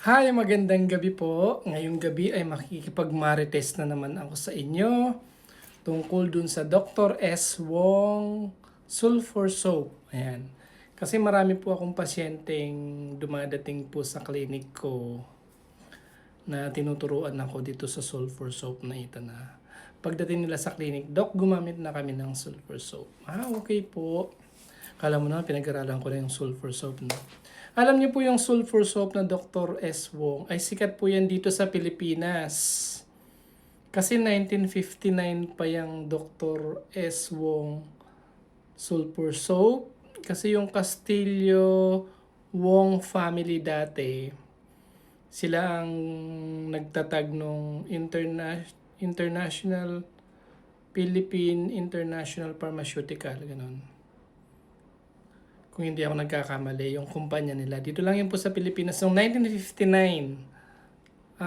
Hi, magandang gabi po. Ngayong gabi ay makikipag-marites na naman ako sa inyo tungkol dun sa Dr. S. Wong Sulfur Soap. Ayan. Kasi marami po akong pasyenteng dumadating po sa clinic ko na tinuturuan ako dito sa sulfur soap na ito na pagdating nila sa clinic, Doc, gumamit na kami ng sulfur soap. Okay po. Kala mo na, pinag-aralan ko na yung sulfur soap, no? Alam niyo po yung sulfur soap na Dr. S. Wong, ay sikat po yan dito sa Pilipinas. Kasi 1959 pa yung Dr. S. Wong sulfur soap. Kasi yung Castillo Wong family dati, sila ang nagtatag nung International Philippine International Pharmaceutical, ganun. Kung hindi ako nagkakamali, yung kumpanya nila. Dito lang yun po sa Pilipinas noong 1959.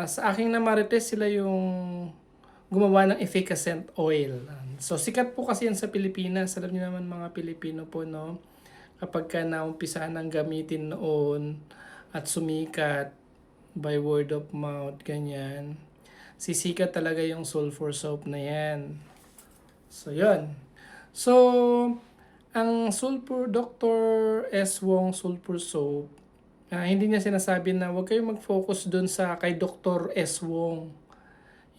Sa aking namarites, sila yung gumawa ng efficacent oil. So, sikat po kasi yan sa Pilipinas. Alam niyo naman mga Pilipino po, no? Kapag ka naumpisa ng gamitin noon at sumikat by word of mouth, ganyan, sisikat talaga yung sulfur soap na yan. So, yun. So, ang sulfur, Dr. S. Wong sulfur soap, hindi niya sinasabi na huwag kayong mag-focus dun sa kay Dr. S. Wong.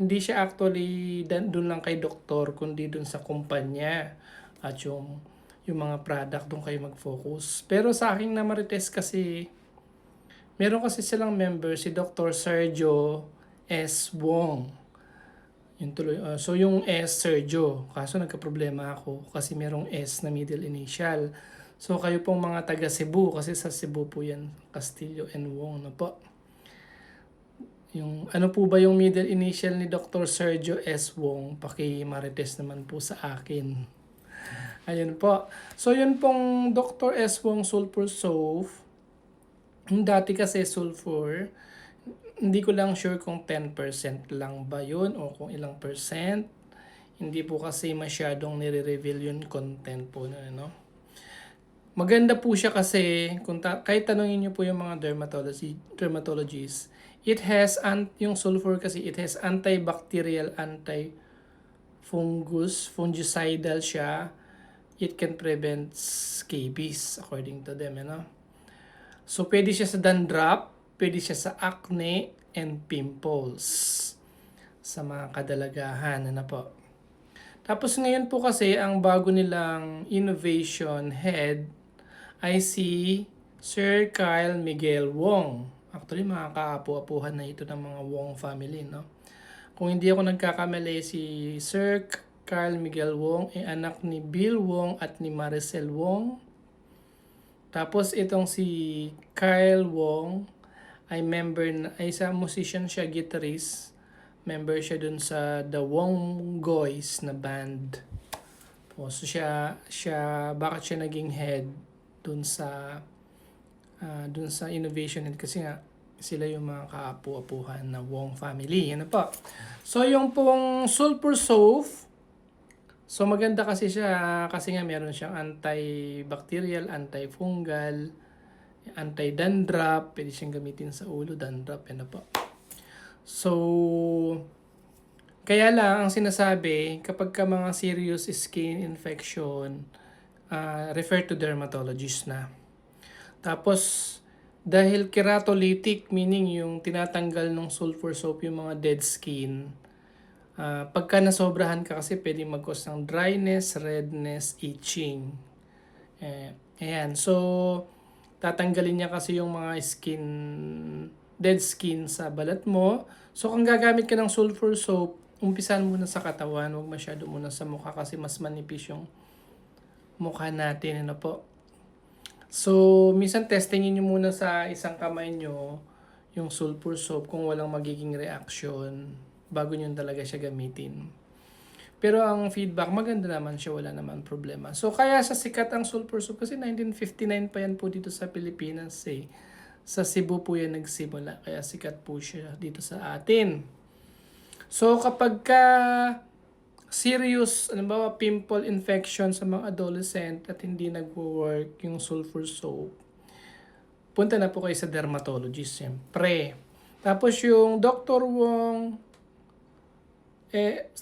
Hindi siya actually dun lang kay doktor, kundi dun sa kumpanya at yung mga product dun kayo mag-focus. Pero sa aking namarites kasi, meron kasi silang member, si Dr. Sergio S. Wong. Yun tuloy. So yung S, Sergio. Kaso nagka-problema ako kasi merong S na middle initial. So kayo pong mga taga Cebu, kasi sa Cebu po yan, Castillo and Wong na po. Yung, ano po ba yung middle initial ni Dr. Sergio S. Wong? Paki-marites naman po sa akin. Ayun po. So yun pong Dr. S. Wong Sulfur Soap. Dati kasi sulfur, hindi ko lang sure kung 10% lang ba yun o kung ilang percent. Hindi po kasi masyadong nire-reveal yung content po na, ano. Maganda po siya kasi kahit tanungin niyo po yung mga dermatologists, it has yung sulfur kasi it has antibacterial, anti-fungus, fungicidal siya. It can prevent scabies according to them, you know. So pwede siya sa dandruff, pwede siya sa acne and pimples sa mga kadalagahan, ano po. Tapos ngayon po kasi ang bago nilang innovation head ay si Sir Kyle Miguel Wong. Actually, mga kaapu-apuhan na ito ng mga Wong family, no? Kung hindi ako nagkakamali, si Sir Kyle Miguel Wong ay anak ni Bill Wong at ni Maricel Wong. Tapos itong si Kyle Wong ay isang musician siya, guitarist. Member siya dun sa The Wong Goys na band. So bakit siya naging head dun sa innovation head, kasi nga sila yung mga kaapu-apuhan na Wong family. Ano po? So yung pong sulfur soap, so maganda kasi siya kasi nga meron siyang antibacterial, antifungal, anti-dandruff, pwede siyang gamitin sa ulo, dandruff, ano po. So, kaya lang ang sinasabi, kapag ka mga serious skin infection, refer to dermatologist na. Tapos, dahil keratolytic, meaning yung tinatanggal ng sulfur soap yung mga dead skin, pagka nasobrahan ka kasi pwede mag-cause ng dryness, redness, itching. Ayan, so tatanggalin niya kasi yung mga dead skin sa balat mo. So kung gagamit ka ng sulfur soap, umpisan muna sa katawan, huwag masyado muna sa mukha kasi mas manipis yung mukha natin, ano po. So, minsan testingin nyo muna sa isang kamay nyo yung sulfur soap kung walang magiging reaction bago nyo talaga siya gamitin. Pero ang feedback, maganda naman siya, wala naman problema. So, kaya sa sikat ang sulfur soap kasi 1959 pa yan po dito sa Pilipinas eh. Sa Cebu po yan nagsimula, kaya sikat po siya dito sa atin. So, kapag ka serious, pimple infection sa mga adolescent at hindi nagwo-work yung sulfur soap, 'di ba? Pwede siyang gamitin sa ulo, dandruff, ano po. So, yung pong sulfur soap, punta na po kayo sa dermatologist, siyempre. Tapos yung Dr. Wong,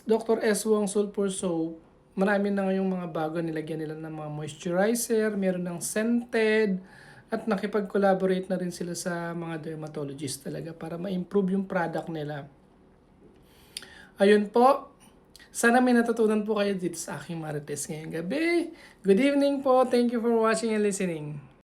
Dr. S. Wong Sulfur Soap, marami na ngayong mga bago, nilagyan nila ng mga moisturizer, meron ng scented, at nakipag-collaborate na rin sila sa mga dermatologist talaga para ma-improve yung product nila. Ayun po, sana may natutunan po kayo dito sa aking Marites ngayong gabi. Good evening po, thank you for watching and listening.